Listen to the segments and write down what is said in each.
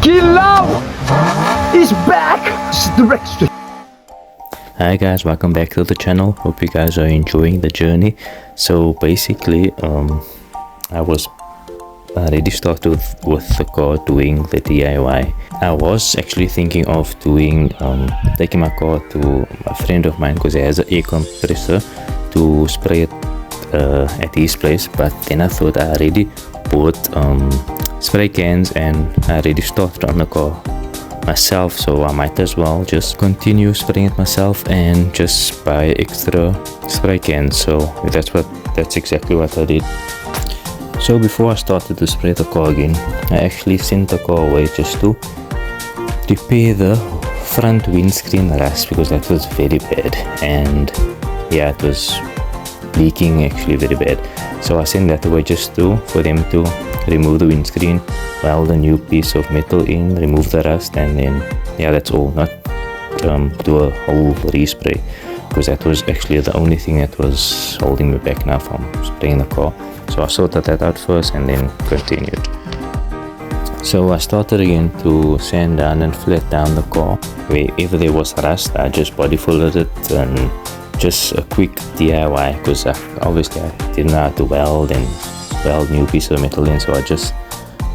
Love is back. Direction. Hi guys, welcome back to the channel. Hope you guys are enjoying the journey. So basically I was already started with the car doing the DIY. I was actually thinking of doing taking my car to a friend of mine because he has an air compressor to spray it at his place, but then I thought I already bought spray cans and I already started on the car myself, so I might as well just continue spraying it myself and just buy extra spray cans. So that's exactly what I did. So before I started to spray the car again, I actually sent the car away just to repair the front windscreen rust because that was very bad, and yeah, it was leaking actually very bad. So I sent that away just for them to remove the windscreen, weld a new piece of metal in, remove the rust, and then yeah, that's all. Not do a whole respray because that was actually the only thing that was holding me back now from spraying the car. So I sorted that out first and then continued. So I started again to sand down and flat down the car. Wherever there was rust, I just body folded it and just a quick DIY because obviously I didn't know how to weld new piece of metal in. So I just,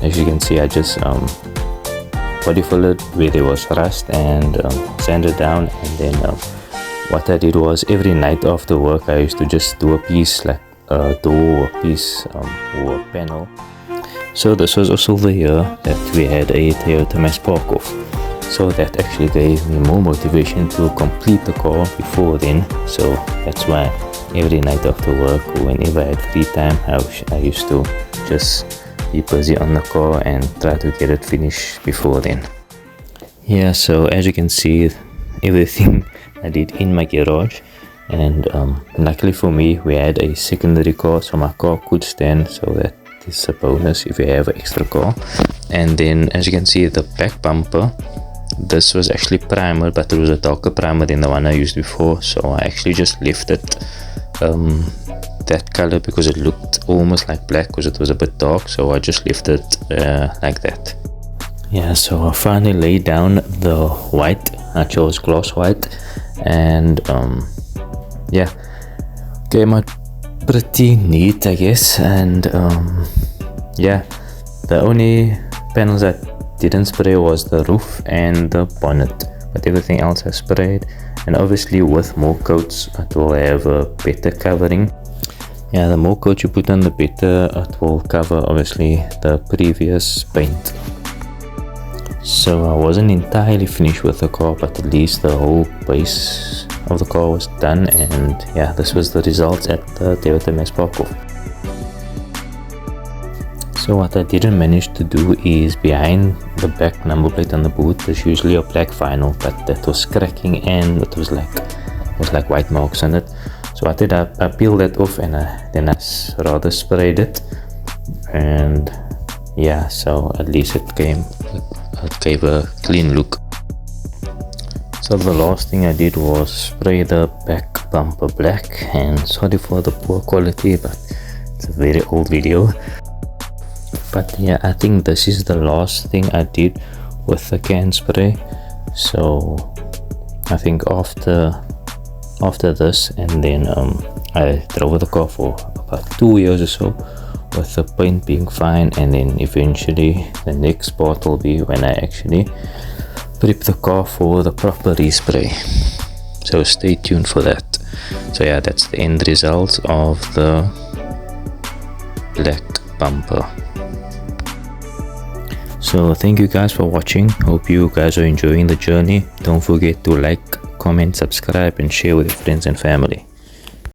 as you can see, I just body folded where there was rust and sanded down, and then what I did was every night after work I used to just do a piece like a door, a piece or a panel. So this was also the year that we had a Toyota Mass Park off, so that actually gave me more motivation to complete the car before then. So that's why every night after work or whenever I had free time, I used to just be busy on the car and try to get it finished before then. Yeah, so as you can see, everything I did in my garage, and luckily for me we had a secondary car so my car could stand, so that is a bonus if you have an extra car. And then as you can see, the back bumper, this was actually primer, but it was a darker primer than the one I used before, so I actually just left it that color because it looked almost like black because it was a bit dark, so I just left it like that. Yeah, so I finally laid down the white. I chose gloss white, and yeah, came out pretty neat, I guess. And yeah, the only panels I didn't spray was the roof and the bonnet, but everything else I sprayed. And obviously with more coats it will have a better covering. Yeah, the more coats you put on, the better it will cover obviously the previous paint. So I wasn't entirely finished with the car, but at least the whole base of the car was done, and yeah, this was the results at the Toyota Mass Park. So what I didn't manage to do is behind the back number plate on the boot, there's usually a black vinyl, but that was cracking and it was like white marks on it. So I did, I peeled that off and then I rather sprayed it, and yeah, so at least it gave a clean look. So the last thing I did was spray the back bumper black, and sorry for the poor quality, but it's a very old video. But yeah, I think this is the last thing I did with the can spray. So I think after this, and then I drove the car for about 2 years or so with the paint being fine, and then eventually the next part will be when I actually prep the car for the proper respray. So stay tuned for that. So yeah, that's the end result of the black bumper. So thank you guys for watching. Hope you guys are enjoying the journey. Don't forget to like, comment, subscribe and share with your friends and family.